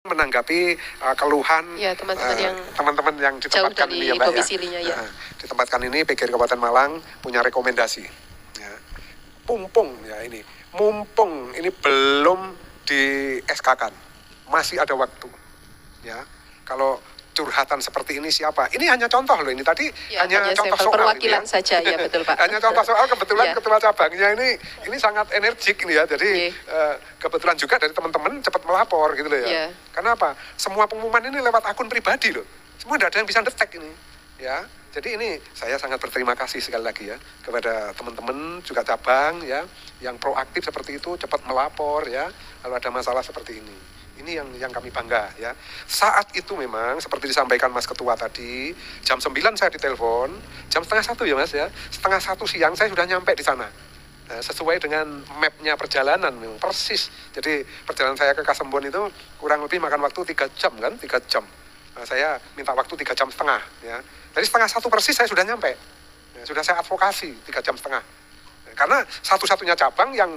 menanggapi keluhan teman-teman yang ditempatkan ini ya Mbak ya. Ditempatkan ini PGRI Kabupaten Malang punya rekomendasi. Ya. Mumpung ini belum di SK-kan, masih ada waktu. Ya, kalau curhatan seperti ini siapa? Ini hanya contoh loh, ini tadi hanya contoh soal perwakilan ini, saja ya betul Pak. Hanya contoh soal, kebetulan ketua cabangnya ini sangat energik ini ya. Jadi kebetulan juga dari teman-teman cepat melapor gitu loh ya. Karena apa? Semua pengumuman ini lewat akun pribadi loh. Semua tidak ada yang bisa detek ini. Ya. Jadi ini saya sangat berterima kasih sekali lagi ya kepada teman-teman juga cabang ya yang proaktif seperti itu, cepat melapor ya kalau ada masalah seperti ini. Ini yang kami bangga ya. Saat itu memang seperti disampaikan Mas Ketua tadi, jam 9 saya ditelepon, jam setengah 1 ya Mas ya. Setengah 1 siang saya sudah nyampe di sana. Nah, sesuai dengan mapnya perjalanan memang persis. Jadi perjalanan saya ke Kasembon itu kurang lebih makan waktu 3 jam kan, 3 jam. Nah, saya minta waktu 3 jam setengah ya. Jadi setengah 1 persis saya sudah nyampe. Ya, sudah saya advokasi 3 jam setengah. Nah, karena satu-satunya cabang yang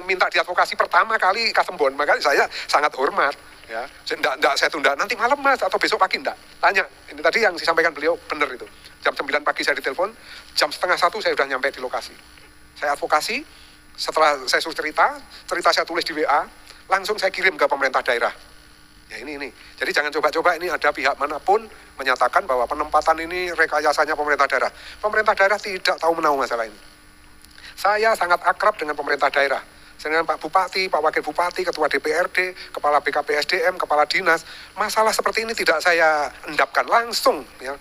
minta diadvokasi pertama kali Kasembon, makanya saya sangat hormat ya. Enggak saya tunda nanti malam Mas atau besok pagi, enggak. Tanya. Ini tadi yang disampaikan beliau benar itu. Jam 9 pagi saya ditelepon, jam setengah 1 saya sudah nyampe di lokasi. Saya advokasi, setelah saya suruh cerita saya tulis di WA, langsung saya kirim ke pemerintah daerah. Ya ini. Jadi jangan coba-coba ini ada pihak manapun menyatakan bahwa penempatan ini rekayasanya pemerintah daerah. Pemerintah daerah tidak tahu menahu masalah ini. Saya sangat akrab dengan pemerintah daerah, dengan Pak Bupati, Pak Wakil Bupati, Ketua DPRD, Kepala BKPSDM, Kepala Dinas. Masalah seperti ini tidak saya endapkan langsung, ya.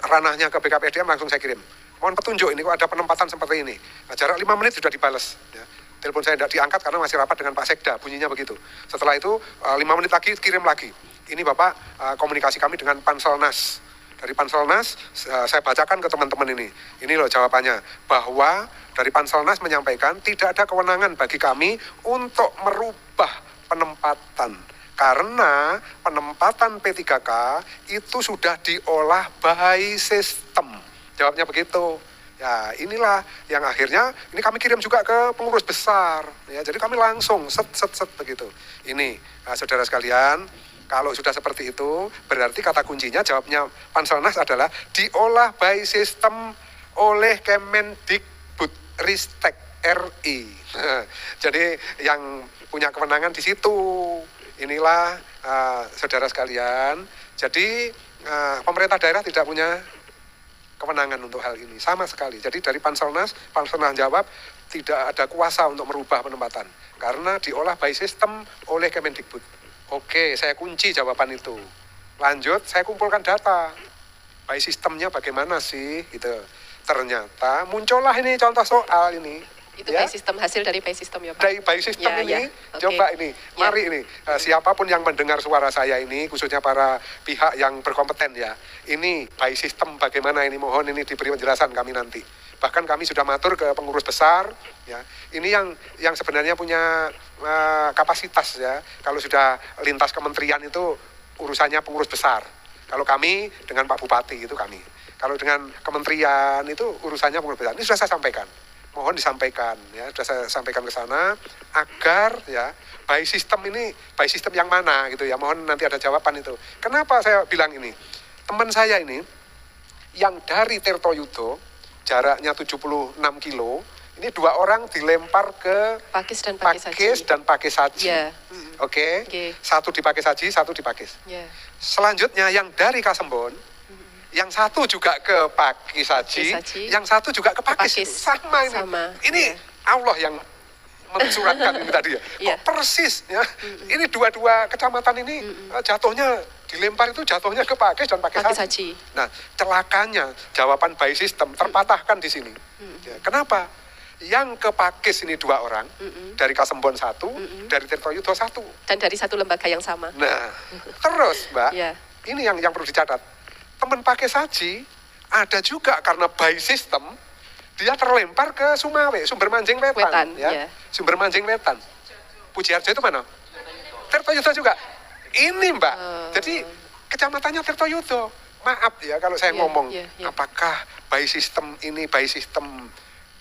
Ranahnya ke BKPSDM langsung saya kirim. Mohon petunjuk ini kok ada penempatan seperti ini. Nah, jarak 5 menit sudah dibales. Ya. Telepon saya tidak diangkat karena masih rapat dengan Pak Sekda, bunyinya begitu. Setelah itu 5 menit lagi kirim lagi. Ini Bapak komunikasi kami dengan Panselnas. Dari Panselnas saya bacakan ke teman-teman ini. Ini loh jawabannya, bahwa dari Panselnas menyampaikan tidak ada kewenangan bagi kami untuk merubah penempatan. Karena penempatan P3K itu sudah diolah by sistem. Jawabnya begitu. Ya inilah yang akhirnya ini kami kirim juga ke pengurus besar. Ya, jadi kami langsung set begitu. Ini saudara sekalian, kalau sudah seperti itu berarti kata kuncinya jawabnya Panselnas adalah diolah by sistem oleh Kemendikbud Ristek RI. Jadi yang punya kewenangan di situ. Inilah saudara sekalian. Jadi pemerintah daerah tidak punya kewenangan untuk hal ini sama sekali. Jadi dari Panselnas jawab tidak ada kuasa untuk merubah penempatan karena diolah by system oleh Kemendikbud. Oke, saya kunci jawaban itu. Lanjut, saya kumpulkan data. By sistemnya bagaimana sih? Gitu. Ternyata muncullah ini contoh soal ini. Itu ya? By system, hasil dari by system ya Pak? Dari by system ya, ini, ya. Coba ini, mari ini. Siapapun yang mendengar suara saya ini, khususnya para pihak yang berkompeten ya. Ini by system bagaimana ini, mohon ini diberi penjelasan kami nanti. Bahkan kami sudah matur ke pengurus besar, ya. Ini yang sebenarnya punya kapasitas ya. Kalau sudah lintas kementerian itu urusannya pengurus besar. Kalau kami dengan Pak Bupati itu kami. Kalau dengan kementerian itu urusannya pengurus besar. Ini sudah saya sampaikan. Mohon disampaikan ya, sudah saya sampaikan ke sana agar ya by system ini by system yang mana gitu ya. Mohon nanti ada jawaban itu. Kenapa saya bilang ini? Teman saya ini yang dari Tirtoyudo jaraknya 76 kilo, ini 2 orang dilempar ke Pakis dan Pakis Haji. Yeah. Oke. Satu di Pakis Haji, satu di Pakis. Yeah. Selanjutnya yang dari Kasembon, yang satu juga ke Pakis Haji, yang satu juga ke Pakis. Sama ini. Ini Allah yang mensuratkan ini tadi ya. Kok persis ya. Ini dua-dua kecamatan ini jatuhnya dilempar itu jatuhnya ke Pakis dan Pakis Haji. Nah, celakanya jawaban by system terpatahkan di sini. Ya, kenapa? Yang ke Pakis ini 2 orang, dari Kasembon 1, dari Tirtoyudo 1. Dan dari satu lembaga yang sama. Nah, terus Mbak, ini yang perlu dicatat. Teman Pakis Haji ada juga karena by system dia terlempar ke Sumawe, Sumber Manjing Wetan ya. Sumber Manjing Wetan. Pujiharjo itu mana? Tirtoyudo juga. Ini Mbak. Jadi kecamatannya Tirtoyudo. Maaf ya kalau saya ngomong, apakah by system ini by system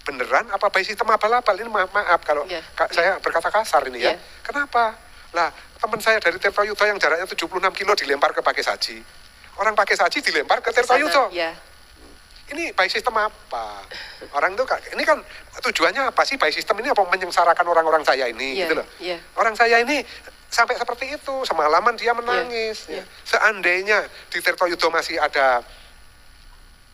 beneran apa by system abal-abal? Ini maaf kalau saya berkata kasar ini ya. Kenapa? Lah, teman saya dari Tirtoyudo yang jaraknya 76 kilo dilempar ke Pakai Saji. Orang Pakai Saji dilempar ke Tirtoyudo. Ya. Ini by system apa? Orang itu ini kan tujuannya apa sih by system ini? Apa menyengsarakan orang-orang saya ini gitu loh. Orang saya ini sampai seperti itu, semalaman dia menangis. Ya. Seandainya di Tirtoyudo masih ada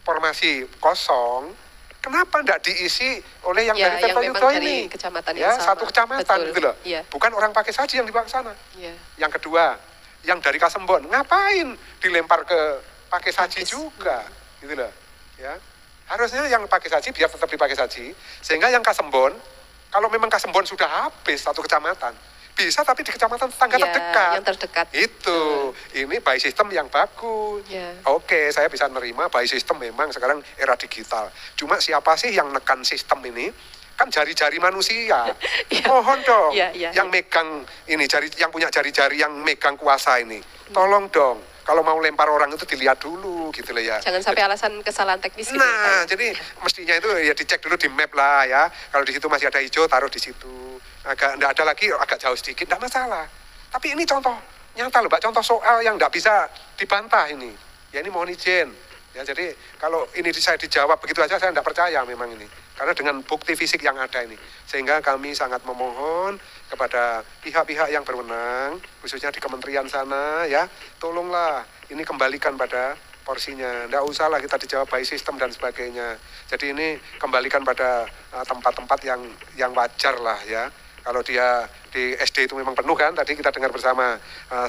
formasi kosong, kenapa tidak diisi oleh yang dari Tirtoyudo ini? Kecamatan ya, yang sama. satu kecamatan gitu loh. Bukan orang Pakai Saji yang dibawa ke sana. Yang kedua, yang dari Kasembon, ngapain dilempar ke Pakai Saji juga, gitu loh. Ya, harusnya yang Pakai Saji biar tetap dipakai Saji, sehingga yang Kasembon, kalau memang Kasembon sudah habis satu kecamatan, bisa tapi di kecamatan tetangga terdekat. Yang terdekat. Itu, ini by system yang bagus. Oke, saya bisa nerima by system memang sekarang era digital. Cuma siapa sih yang nekan sistem ini? Kan jari-jari manusia. Mohon dong, yang megang ini yang punya jari-jari yang megang kuasa ini, tolong dong. Kalau mau lempar orang itu dilihat dulu gitu loh ya. Jangan sampai alasan kesalahan teknis gitu. Nah, jadi mestinya itu ya dicek dulu di map lah ya. Kalau di situ masih ada hijau, taruh di situ. Enggak ada lagi, agak jauh sedikit, enggak masalah. Tapi ini contoh nyata loh, Mbak. Contoh soal yang enggak bisa dibantah ini. Ya ini mohon izin. Ya jadi kalau ini saya dijawab begitu aja saya enggak percaya memang ini. Karena dengan bukti fisik yang ada ini. Sehingga kami sangat memohon kepada pihak-pihak yang berwenang, khususnya di kementerian sana ya, tolonglah ini kembalikan pada porsinya. Nggak usah lah kita dijawab by system dan sebagainya. Jadi ini kembalikan pada tempat-tempat yang wajar lah ya. Kalau dia di SD itu memang penuh kan, tadi kita dengar bersama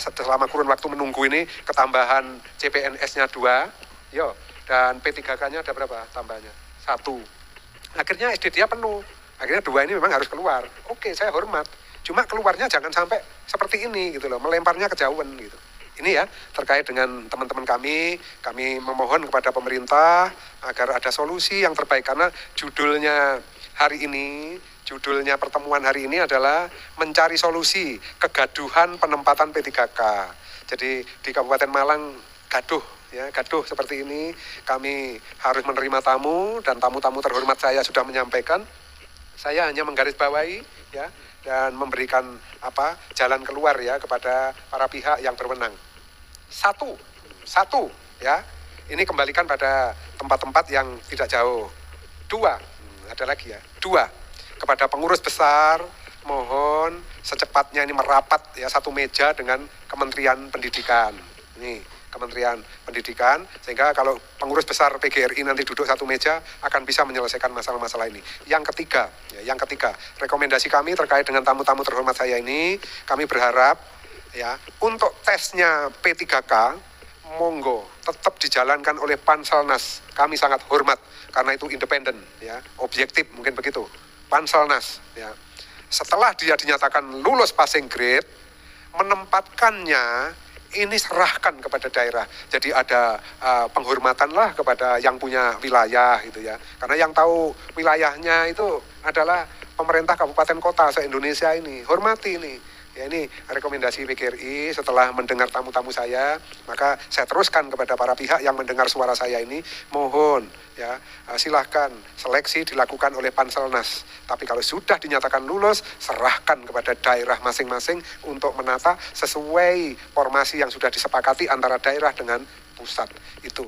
selama kurun waktu menunggu ini ketambahan CPNS-nya 2, dan P3K-nya ada berapa tambahnya? 1. Akhirnya SD dia penuh. Akhirnya 2 ini memang harus keluar. Oke, saya hormat. Cuma keluarnya jangan sampai seperti ini gitu loh, melemparnya kejauhan gitu. Ini ya terkait dengan teman-teman kami memohon kepada pemerintah agar ada solusi yang terbaik karena judulnya pertemuan hari ini adalah mencari solusi kegaduhan penempatan P3K. Jadi di Kabupaten Malang gaduh seperti ini, kami harus menerima tamu dan tamu-tamu terhormat saya sudah menyampaikan. Saya hanya menggarisbawahi ya dan memberikan jalan keluar ya kepada para pihak yang berwenang. Satu ya, ini kembalikan pada tempat-tempat yang tidak jauh. 2, ada lagi ya. 2, kepada pengurus besar mohon secepatnya ini merapat ya satu meja dengan Kementerian Pendidikan. Ini Kementerian Pendidikan, sehingga kalau pengurus besar PGRI nanti duduk satu meja akan bisa menyelesaikan masalah-masalah ini. Yang ketiga, rekomendasi kami terkait dengan tamu-tamu terhormat saya ini, kami berharap ya untuk tesnya P3K monggo tetap dijalankan oleh Panselnas. Kami sangat hormat karena itu independen ya, objektif mungkin begitu. Panselnas ya. Setelah dia dinyatakan lulus passing grade, menempatkannya ini serahkan kepada daerah. Jadi ada penghormatan lah kepada yang punya wilayah gitu ya. Karena yang tahu wilayahnya itu adalah pemerintah kabupaten kota se-Indonesia ini. Hormati ini. Ya ini rekomendasi PGRI setelah mendengar tamu-tamu saya, maka saya teruskan kepada para pihak yang mendengar suara saya ini, mohon ya silahkan seleksi dilakukan oleh Panselnas. Tapi kalau sudah dinyatakan lulus, serahkan kepada daerah masing-masing untuk menata sesuai formasi yang sudah disepakati antara daerah dengan pusat itu.